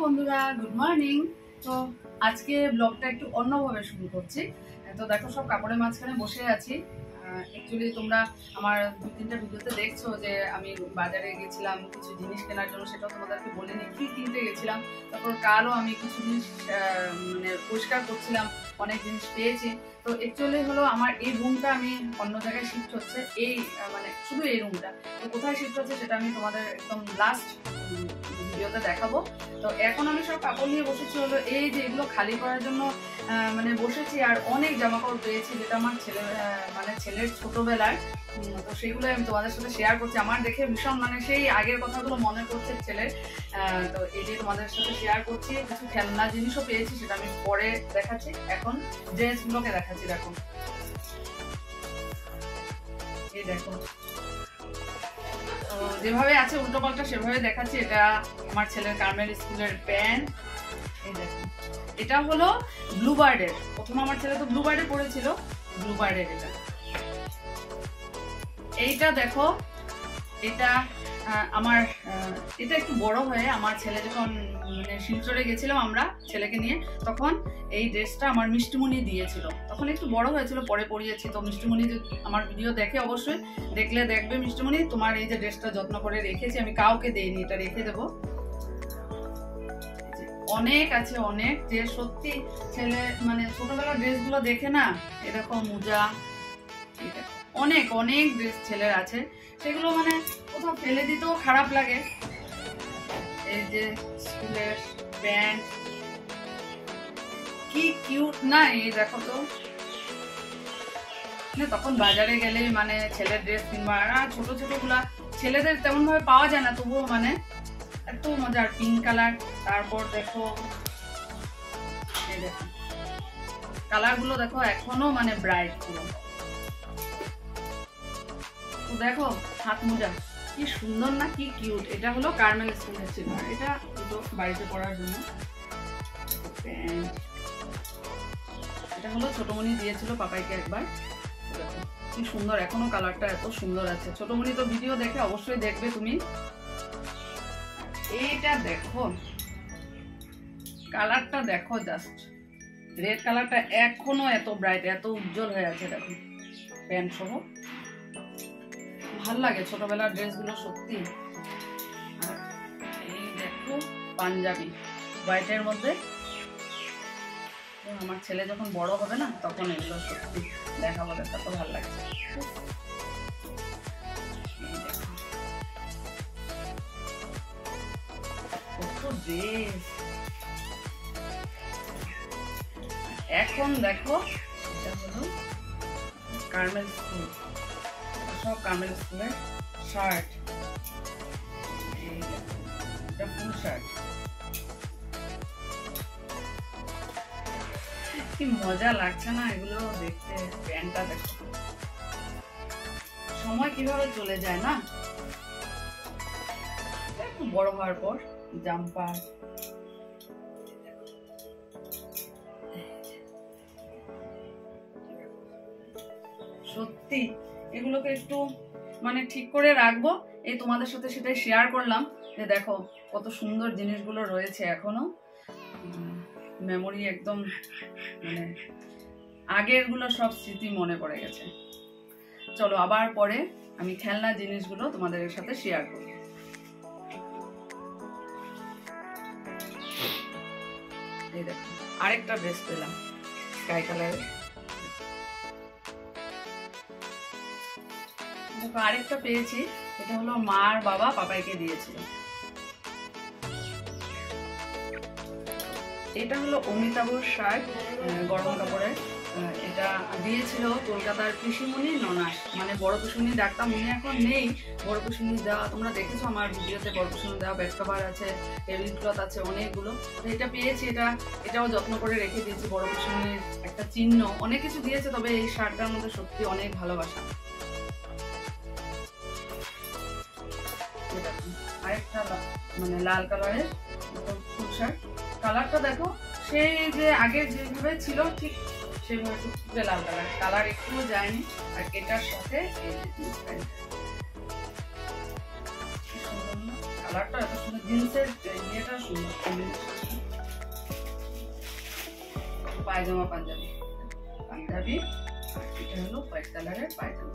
বন্ধুরা, good morning. তো আজকে ব্লগটা একটু অন্যভাবে শুরু করছি। তো দেখো, সব কাপড়ের মাঝখানে বসে আছি। অ্যাকচুয়ালি তোমরা আমার 2-3টা ভিডিওতে দেখছো যে আমি বাজারে গেছিলাম কিছু জিনিস কেনার জন্য, সেটাও তোমাদেরকে বলিনি কি কিনতে গেছিলাম। তারপর কালও আমি কিছু জিনিস মানে পরিষ্কার করছিলাম, অনেক জিনিস পেয়েছি। তো অ্যাকচুয়ালি হলো আমার এই রুমটা আমি অন্য জায়গায় শিফট হচ্ছে, এই মানে শুধু এই রুমটা। তো কোথায় শিফট হচ্ছে সেটা আমি তোমাদের একদম লাস্ট ভিডিওতে দেখাবো। তো এখন আমি সব কাপড় নিয়ে বসেছি, হলো এই যে এগুলো খালি করার জন্য মানে বসেছি। আর অনেক জামা কাপড় পেয়েছি যেটা আমার ছেলের ছোটবেলার। তো সেগুলো আমি তোমাদের সাথে শেয়ার করছি। আমার দেখে ভীষণ মানে সেই আগের কথাগুলো মনে পড়ছে ছেলের। তো এই যে তোমাদের সাথে শেয়ার করছি। কিছু খেলনা জিনিসও পেয়েছি, সেটা আমি পরে দেখাচ্ছি। এখন ড্রেসগুলোকে দেখাচ্ছি। দেখো, এই দেখো যেভাবে আছে উল্টো পাল্টা সেভাবে দেখাচ্ছি। এটা আমার ছেলের কার্মেল স্কুলের প্যান্ট। এই দেখো, এটা হলো ব্লুবার্ডের। প্রথমে আমার ছেলে তো ব্লুবার্ডে পড়েছিল, ব্লুবার্ডের এটা। এইটা দেখো, এটা আমার এটা একটু বড় হয়ে আমার ছেলে যখন মানে শিলচরে গেছিলাম আমরা ছেলেকে নিয়ে, তখন এই ড্রেসটা আমার মিষ্টিমণি দিয়েছিল। তখন একটু বড় হয়েছিল, পরে পরিয়েছি। তো মিষ্টিমণি আমার ভিডিও দেখে, অবশ্যই দেখলে দেখবে, মিষ্টিমণি তোমার এই যে ড্রেসটা যত্ন করে রেখেছি, আমি কাউকে দেইনি, এটা রেখে দেবো। অনেক আছে, অনেক, যে সত্যি ছেলে মানে ছোটবেলার ড্রেসগুলো দেখে না, এরকম মোজা, অনেক অনেক ড্রেস ছেলের আছে, সেগুলো মানে কোথাও ফেলে দিতেও খারাপ লাগে। এই যে স্কুলের প্যান্ট, কি কিউট না, এই দেখো তো। তখন বাজারে গেলে মানে ছেলের ড্রেস কিনবা, আর ছোট ছোট গুলা ছেলেদের তেমন ভাবে পাওয়া যায় না, তবুও মানে এত মজার। Pink colour. তারপর দেখো, এই দেখো কালার গুলো দেখো, এখনো মানে ব্রাইট পুরো। দেখো হাত মোজা কি সুন্দর না, কি কিউট। এটা হলো কার্মেল স্কুলের ছিল, এটা দুটো বাড়িতে পড়ার জন্য প্যান্ট। এটা হলো ছোটমণি দিয়েছিল পাপাইকে একবার। দেখো কি সুন্দর, এখনো কালারটা এত সুন্দর আছে। ছোটমণি তো ভিডিও দেখে অবশ্যই দেখবে তুমি। এইটা দেখো, কালারটা দেখো, জাস্ট রেড কালারটা এখনো এত ব্রাইট, এত উজ্জ্বল হয়ে আছে। দেখো প্যান্ট সহ, ভাল লাগে ছোটবেলার ড্রেসগুলো সত্যি। আর এই দেখো পাঞ্জাবি হোয়াইটের মধ্যে। আমার ছেলে যখন বড় হবে না, তখন এগুলো সত্যি দেখাবো, দেখা তো ভালো লাগছে। কত ড্রেস এখন দেখো। এটা হলো কার্মেল স্কুল, সব কার্মেল স্কুলের শার্ট। এটা ফুল শার্ট, কি মজা লাগছে না এগুলো দেখতে। প্যান্টটা দেখো, সময় কিভাবে চলে যায় না। একটু বড় হওয়ার পর জাম্পার। সত্যি এগুলোকে একটু মানে ঠিক করে রাখবো, এই তোমাদের সাথে সেটাই শেয়ার করলাম। যে দেখো কত সুন্দর জিনিসগুলো রয়েছে এখনো, মেমোরি একদম মানে আগেরগুলো সব স্মৃতি মনে পড়ে গেছে। চলো আবার পরে আমি খেলনা জিনিসগুলো তোমাদের সাথে শেয়ার করব। এই দেখো আরেকটা ড্রেস পেলাম স্কাই কালারের। দেখো আরেকটা পেয়েছি, এটা হলো মার বাবা পাপাইকে দিয়েছিল। এটা হলো অমিতাভর শার্ট, গরম কাপড়ের। এটা দিয়েছিল কলকাতার পিসিমণি ননাস, মানে বড় পিসিমণি ডাকতাম, উনি এখন নেই। বড় পিসিমণি দেওয়া তোমরা দেখেছো আমার ভিডিওতে, বড় পিসিমণি দেওয়া বেড কভার আছে, টেবিল ক্লথ আছে অনেকগুলো। এটা পেয়েছি, এটাও যত্ন করে রেখে দিয়েছি। বড় পিসিমণির একটা চিহ্ন, অনেক কিছু দিয়েছে, তবে এই শার্টটার মধ্যে সত্যি অনেক ভালোবাসা। আরেকটা মানে লাল কালারের ফুল শার্ট। কালারটা দেখো, সেই যে আগে যেভাবে ছিল ঠিক সেভাবে টুকটুকে লাল কালার, কালার একটুও যায়নি। আর এটার সাথে কালারটা এত সুন্দর, জিন্সের ইয়েটা সুন্দর কম্বিনেশন। পায়জামা পাঞ্জাবি, পাঞ্জাবি, এটা হলো হোয়াইট কালারের পায়জামা।